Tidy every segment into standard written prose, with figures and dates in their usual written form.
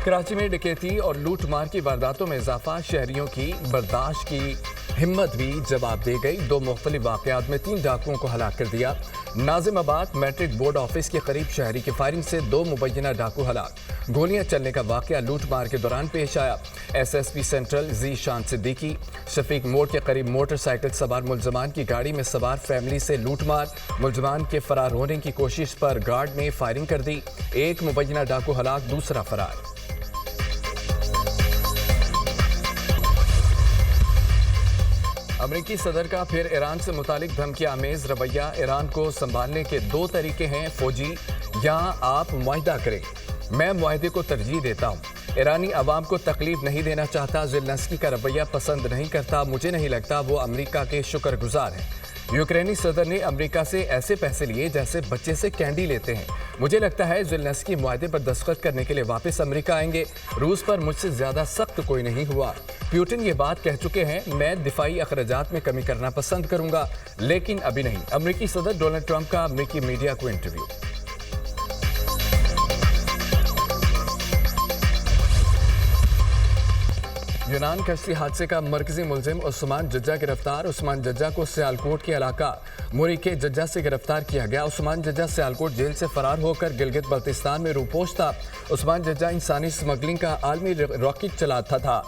کراچی میں ڈکیتی اور لوٹ مار کی وارداتوں میں اضافہ، شہریوں کی برداشت کی ہمت بھی جواب دے گئی۔ 2 مختلف واقعات میں 3 ڈاکوؤں کو ہلاک کر دیا۔ ناظم آباد میٹرک بورڈ آفس کے قریب شہری کی فائرنگ سے 2 مبینہ ڈاکو ہلاک۔ گولیاں چلنے کا واقعہ لوٹ مار کے دوران پیش آیا۔ ایس ایس پی سینٹرل ذی شان صدیقی شفیق موڑ کے قریب موٹر سائیکل سوار ملزمان کی گاڑی میں سوار فیملی سے لوٹ مار، ملزمان کے فرار ہونے کی کوشش پر گارڈ نے فائرنگ کر دی۔ 1 مبینہ ڈاکو ہلاک، دوسرا فرار۔ امریکی صدر کا پھر ایران سے متعلق دھمکی آمیز رویہ۔ ایران کو سنبھالنے کے 2 طریقے ہیں، فوجی یا آپ معاہدہ کریں۔ میں معاہدے کو ترجیح دیتا ہوں۔ ایرانی عوام کو تکلیف نہیں دینا چاہتا، زیلنسکی کا رویہ پسند نہیں کرتا، مجھے نہیں لگتا وہ امریکہ کے شکر گزار ہیں۔ یوکرینی صدر نے امریکہ سے ایسے پیسے لیے جیسے بچے سے کینڈی لیتے ہیں۔ مجھے لگتا ہے زیلنسکی معاہدے پر دستخط کرنے کے لیے واپس امریکہ آئیں گے۔ روس پر مجھ سے زیادہ سخت کوئی نہیں ہوا۔ پیوٹن یہ بات کہہ چکے ہیں، میں دفاعی اخراجات میں کمی کرنا پسند کروں گا، لیکن ابھی نہیں۔ امریکی صدر ڈونلڈ ٹرمپ کا امریکی میڈیا کو انٹرویو۔ یونان کشتی حادثے کا مرکزی ملزم عثمان ججہ گرفتار۔ عثمان ججہ کو سیالکوٹ کے علاقہ موری کے ججہ سے گرفتار کیا گیا۔ عثمان ججہ سیالکوٹ جیل سے فرار ہو کر گلگت بلتستان میں روپوش تھا۔ عثمان ججہ انسانی سمگلنگ کا عالمی راکٹ چلاتا تھا۔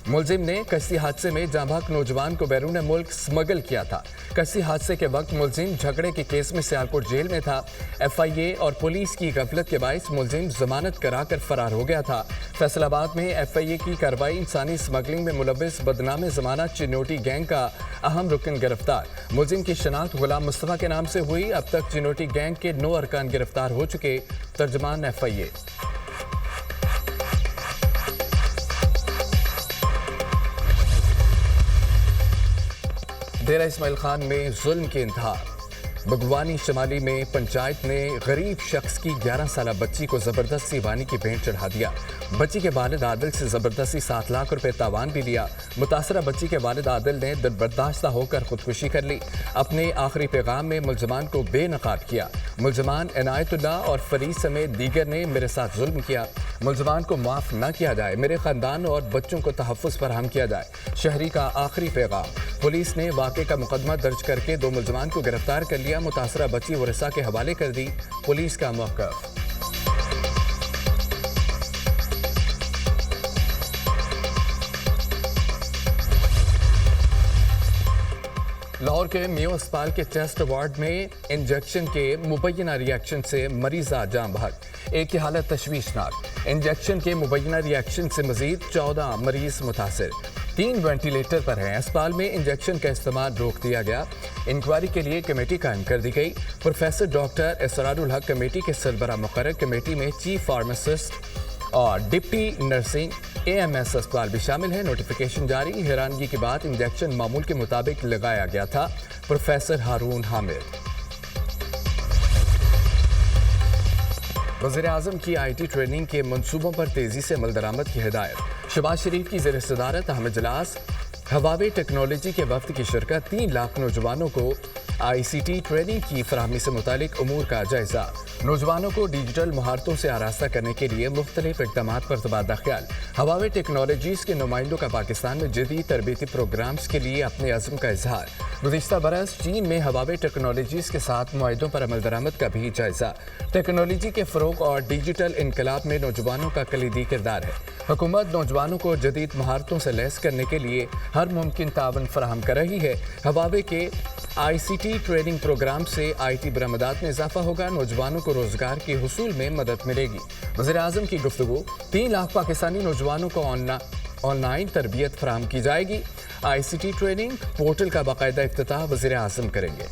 ملزم نے کشتی حادثے میں جاں بحق نوجوان کو بیرون ملک سمگل کیا تھا۔ کشتی حادثے کے وقت ملزم جھگڑے کے کیس میں سیالکوٹ جیل میں تھا۔ ایف آئی اے اور پولیس کی غفلت کے باعث ملزم ضمانت کرا کر فرار ہو گیا تھا۔ فیصل آباد میں ایف آئی اے کی کارروائی، انسانی سمگلنگ میں ملوث بدنام زمانہ چنوٹی گینگ کا اہم رکن گرفتار۔ ملزم کی شناخت غلام مصطفیٰ کے نام سے ہوئی۔ اب تک چنوٹی گینگ کے 9 ارکان گرفتار ہو چکے۔ ترجمان ایف آئی اے۔ ڈیرہ اسماعیل خان میں ظلم کی انتہا۔ بگوانی شمالی میں پنچایت نے غریب شخص کی 11 سالہ بچی کو زبردستی وانی کی بھینٹ چڑھا دیا۔ بچی کے والد عادل سے زبردستی 7 لاکھ روپے تاوان بھی لیا۔ متاثرہ بچی کے والد عادل نے دل برداشتہ ہو کر خودکشی کر لی۔ اپنے آخری پیغام میں ملزمان کو بے نقاب کیا۔ ملزمان عنایت اللہ اور فرید سمیت دیگر نے میرے ساتھ ظلم کیا۔ ملزمان کو معاف نہ کیا جائے، میرے خاندان اور بچوں کو تحفظ فراہم کیا جائے۔ شہری کا آخری پیغام۔ پولیس نے واقعے کا مقدمہ درج کر کے 2 ملزمان کو گرفتار کر لیا۔ متاثرہ بچی ورثاء کے حوالے کر دی۔ پولیس کا موقف۔ لاہور کے میو اسپتال کے چیسٹ وارڈ میں انجیکشن کے مبینہ ری ایکشن سے مریضہ جاں بحق، ایک کی حالت تشویشناک۔ انجیکشن کے مبینہ ری ایکشن سے مزید 14 مریض متاثر، 3 وینٹیلیٹر پر ہیں۔ اسپتال میں انجیکشن کا استعمال روک دیا گیا۔ انکوائری کے لیے کمیٹی قائم کر دی گئی۔ پروفیسر ڈاکٹر اسرار الحق کمیٹی کے سربراہ مقرر۔ کمیٹی میں چیف فارماسسٹ اور deputy nursing A M S اسپتال بھی شامل ہیں۔ نوٹیفیکیشن جاری۔ حیرانگی کی بات، انجیکشن معمول کے مطابق لگایا گیا تھا۔ پروفیسر ہارون حامد۔ وزیر اعظم کی آئی ٹی ٹریننگ کے منصوبوں پر تیزی سے عمل درآمد کی ہدایت۔ شہباز شریف کی زیر صدارت اہم اجلاس۔ ہواوے ٹیکنالوجی کے وفد کی شرکت۔ 3 لاکھ نوجوانوں کو آئی سی ٹی ٹریننگ کی فراہمی سے متعلق امور کا جائزہ۔ نوجوانوں کو ڈیجیٹل مہارتوں سے آراستہ کرنے کے لیے مختلف اقدامات پر تبادلہ خیال۔ ہواوے ٹیکنالوجیز کے نمائندوں کا پاکستان میں جدید تربیتی پروگرامز کے لیے اپنے عزم کا اظہار۔ گزشتہ برس چین میں ہواوے ٹیکنالوجیز کے ساتھ معاہدوں پر عمل درآمد کا بھی جائزہ۔ ٹیکنالوجی کے فروغ اور ڈیجیٹل انقلاب میں نوجوانوں کا کلیدی کردار ہے۔ حکومت نوجوانوں کو جدید مہارتوں سے لیس کرنے کے لیے ہر ممکن تعاون فراہم کر رہی ہے۔ ہواوے کے آئی سی ٹی ٹریننگ پروگرام سے آئی ٹی برآمدات میں اضافہ ہوگا، نوجوانوں کو روزگار کے حصول میں مدد ملے گی۔ وزیر اعظم کی گفتگو۔ 3 لاکھ پاکستانی نوجوانوں کو آن لائن تربیت فراہم کی جائے گی۔ آئی سی ٹی ٹریننگ پورٹل کا باقاعدہ افتتاح وزیر اعظم کریں گے۔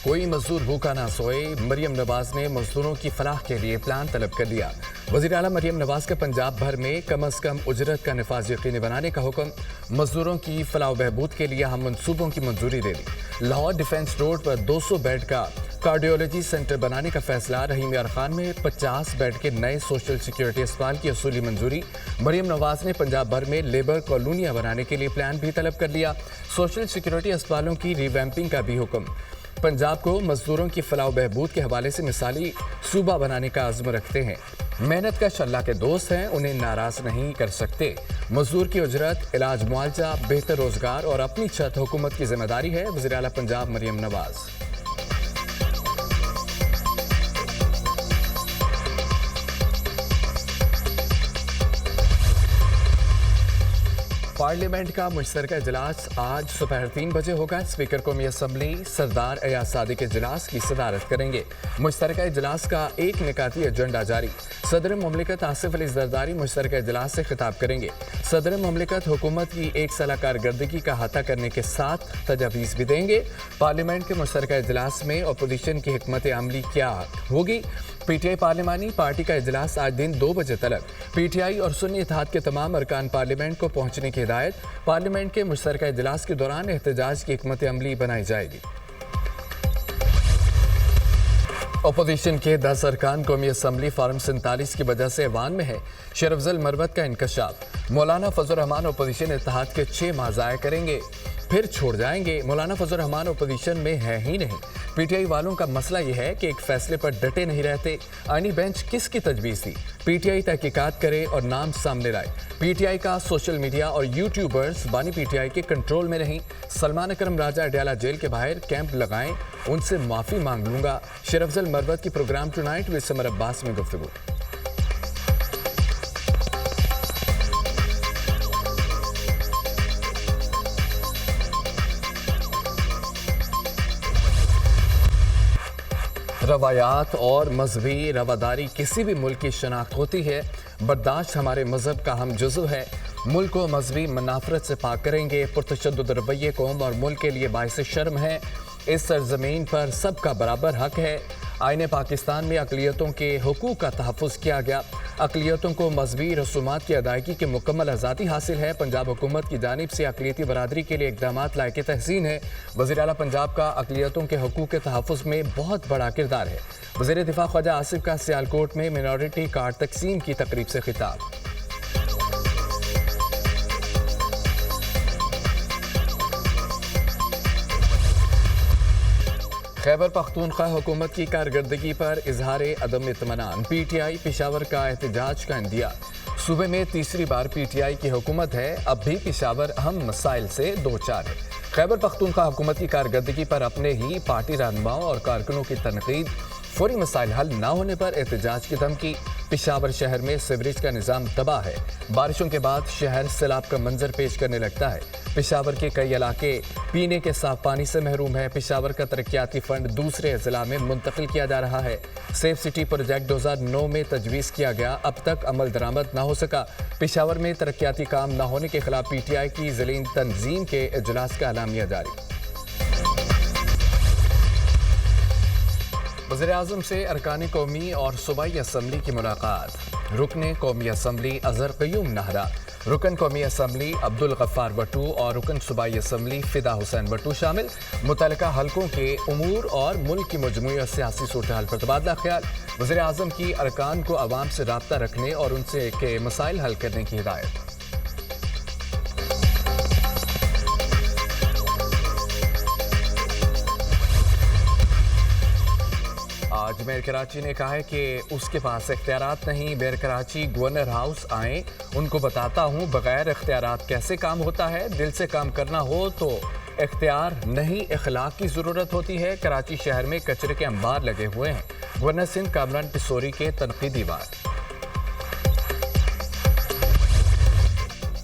کوئی مزدور بھوکا نہ سوئے، مریم نواز نے مزدوروں کی فلاح کے لیے پلان طلب کر لیا۔ وزیر اعلیٰ مریم نواز کا پنجاب بھر میں کم از کم اجرت کا نفاذ یقینی بنانے کا حکم۔ مزدوروں کی فلاح و بہبود کے لیے اہم منصوبوں کی منظوری دے دی۔ لاہور ڈیفنس روڈ پر 200 بیڈ کا कार्डियोलॉजी सेंटर बनाने का फैसला। रहीम यार खान में 50 बेड के नए सोशल सिक्योरिटी अस्पताल की असूली मंजूरी। मरियम नवाज ने पंजाब भर में लेबर कॉलोनियां बनाने के लिए प्लान भी तलब कर लिया। सोशल सिक्योरिटी अस्पतालों की रिवैम्पिंग का भी हुक्म। पंजाब को मजदूरों की फलाह बहबूद के हवाले से मिसाली सूबा बनाने का अज़्म रखते हैं। मेहनत का अल्लाह के दोस्त हैं, उन्हें नाराज नहीं कर सकते। मजदूर की उजरत, इलाज, मुआवजा, बेहतर रोजगार और अपनी छत हुकूमत की जिम्मेदारी है। वज़ीर आला पंजाब मरियम नवाज। पार्लियामेंट का मुश्तरका इजलास आज दोपहर 3 बजे होगा। स्पीकर कौमी असम्बली सरदार अयाज सादिक इजलास की सदारत करेंगे। मुश्तरका इजलास का एक निकाती एजेंडा जारी। सदर मुमलिकत आसिफ अली जरदारी मुश्तरका इजलास से खिताब करेंगे। सदर मुमलिकत हुकूमत की एक साल कारकर्दगी का अहाता करने के साथ तजावीज़ भी देंगे। पार्लियामेंट के मुश्तरका इजलास में अपोजिशन की हिकमत अमली क्या होगी। पीटीआई पार्लिमानी पार्टी का इजलास आज दिन 2 बजे तलक। पीटीआई और सुन्नी इत्तेहाद के तमाम अरकान पार्लियामेंट को पहुंचने की हिदायत। पार्लियामेंट के मुश्तरका इजलास के दौरान एहतजाज की हिकमत अमली बनाई जाएगी। अपोजिशन के 10 अरकान कौमी असम्बली फार्म 47 की वजह से ऐवान में है। शरफजल मरवत का इंकशाफ। मौलाना फजल रहमान अपोजिशन इत्तेहाद के 6 माह ज़ाया करेंगे, फिर छोड़ जाएंगे। मौलाना फजल रहमान अपोजिशन में है ही नहीं। पीटीआई वालों का मसला यह है कि एक फैसले पर डटे नहीं रहते। आईनी बेंच किसकी तजवीज़ थी? पीटीआई तहकीकात करे और नाम सामने लाए। पीटीआई का सोशल मीडिया और यूट्यूबर्स बानी पीटीआई के कंट्रोल में नहीं। सलमान अकरम राजा अडयाला जेल के बाहर कैंप लगाएं, उनसे माफ़ी मांग लूंगा। शरफजल मरवत की program tonight with Samar Abbas में गुफ्तगू। रवायात और मजहबी रवादारी किसी भी मुल्क की शनाख्त होती है। बर्दाश्त हमारे मजहब का हम जुज़व है। मुल्क को मजहबी मनाफरत से पाक करेंगे। पुरतशद्दुद रवैये कौम और मुल्क के लिए बाइस शर्म है। इस सरजमीन पर सबका बराबर हक है। आईने पाकिस्तान में अक़लियतों के हुकूक का तहफ़्फ़ुज़ किया गया। अक़लियतों को मजहबी रसूमात की अदायगी की मुकम्मल आज़ादी हासिल है। पंजाब हुकूमत की जानिब से अक़लियती बरादरी के लिए इक़दामात लायक़ तहसीन है। वज़ीर आला पंजाब का अक़लियतों के हुकूक के तहफ़्फ़ुज़ में बहुत बड़ा किरदार है। वज़ीर दिफ़ा ख्वाजा आसिफ का सियालकोट में मिनॉरिटी कार्ड तक़सीम की तकरीब से खिताब। खैबर पख्तूनख्वा हुकूमत की कारकर्दगी पर इजहार अदम इत्मीनान। पीटीआई पेशावर का एहतजाज का इंदिया। सूबे में तीसरी बार पीटीआई की हुकूमत है, अब भी पेशावर अहम मसाइल से दो चार है। खैबर पख्तूनख्वा हुकूमत की कारकर्दगी पर अपने ही पार्टी रहनुमाओं और कारकुनों की तनकीद। फौरी मसाइल हल न होने पर एहतजाज की धमकी। पेशावर शहर में सीवरेज का निज़ाम तबाह है। बारिशों के बाद शहर सैलाब का मंजर पेश करने लगता है। पेशावर के कई इलाके पीने के साफ पानी से महरूम है। पेशावर का तरक्याती फंड दूसरे ज़िला में मुंतकिल किया जा रहा है। सेफ सिटी प्रोजेक्ट 2009 में तजवीज़ किया गया, अब तक अमल दरामद न हो सका। पेशावर में तरक्याती काम न होने के खिलाफ पीटीआई की ज़िली तंजीम के इजलास का एलामिया जारी। वज़ीर-ए-आज़म से अरकान कौमी और सूबाई असम्बली की मुलाकात। रुकन कौमी असम्बली अज़हर क़य्यूम नाहरा, रुकन कौमी असम्बली अब्दुल गफ्फार भट्टू और रुकन सूबाई असम्बली फ़िदा हुसैन भट्टू शामिल। मुतल्लिका हलकों के उमूर और मुल्क की मजमूई और सियासी सूरत-ए-हाल पर तबादला ख्याल। वज़ीर-ए-आज़म की अरकान को अवाम से राब्ता रखने और उनसे के मसाइल हल करने की हिदायत। आज मेयर कराची ने कहा है कि उसके पास इख्तियारात नहीं। मेयर कराची गवर्नर हाउस आए, उनको बताता हूँ बगैर इख्तियारात कैसे काम होता है। दिल से काम करना हो तो इख्तियार नहीं, इखलाक की ज़रूरत होती है। कराची शहर में कचरे के अंबार लगे हुए हैं। गवर्नर सिंध कामरान पिसोरी के तनकीदी बात।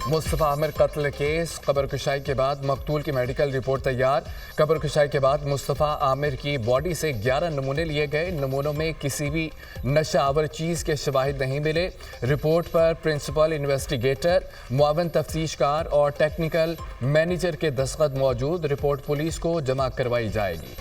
मुस्तफ़ा आमिर कत्ल केस, कब्र कुशाई के बाद मकतूल की मेडिकल रिपोर्ट तैयार। कब्र कुशाई के बाद मुस्तफ़ा आमिर की बॉडी से 11 नमूने लिए गए। नमूनों में किसी भी नशा आवर चीज़ के शवाहिद नहीं मिले। रिपोर्ट पर प्रिंसिपल इन्वेस्टिगेटर, मुआवन तफ्तीशकार और टेक्निकल मैनेजर के दस्तखत मौजूद। रिपोर्ट पुलिस को जमा करवाई जाएगी।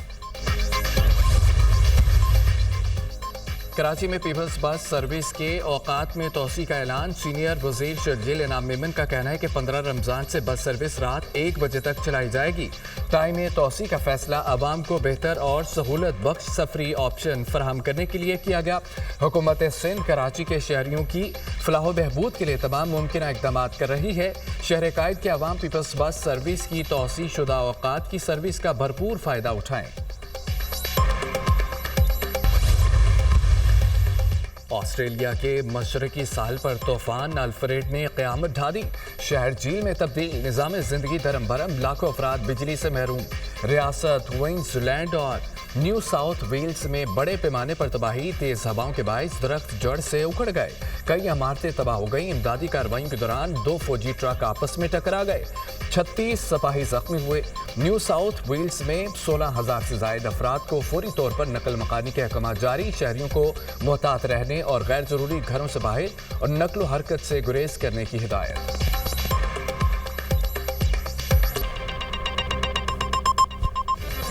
कराची में पीपल्स बस सर्विस के औकात में तोसी का ऐलान। सीनियर वजीर शर्जील इनाम मेमन का कहना है कि 15 रमज़ान से बस सर्विस रात 1 बजे तक चलाई जाएगी। टाइम में तोसी का फैसला आवाम को बेहतर और सहूलत बख्श सफरी ऑप्शन फराहम करने के लिए किया गया। हुकूमत सिंध कराची के शहरियों की फलाह बहबूद के लिए तमाम मुमकिन इकदाम कर रही है। शहर कायद के अवाम पीपल्स बस सर्विस की तोसी शुदा औकात की सर्विस का भरपूर फ़ायदा उठाएं। ऑस्ट्रेलिया के मशरकी साहल पर तूफान अल्फ्रेड ने क़यामत ढा दी। शहर झील में तब्दील, निज़ाम ज़िंदगी धर्म भरम, लाखों अफराद बिजली से महरूम। रियासत क्वींसलैंड और न्यू साउथ वेल्स में बड़े पैमाने पर तबाही, तेज हवाओं के बायस दरख्त जड़ से उखड़ गए, कई इमारतें तबाह हो गई। इमदादी कार्रवाई के दौरान 2 फौजी ट्रक आपस में टकरा गए, 36 सिपाही जख्मी हुए। न्यू साउथ वेल्स में 16,000 से जायद अफराद को फौरी तौर पर नकल मकानी के अहकाम जारी। शहरियों को मोहतात रहने और गैर जरूरी घरों से बाहर और नकलो हरकत से गुरेज करने की हिदायत।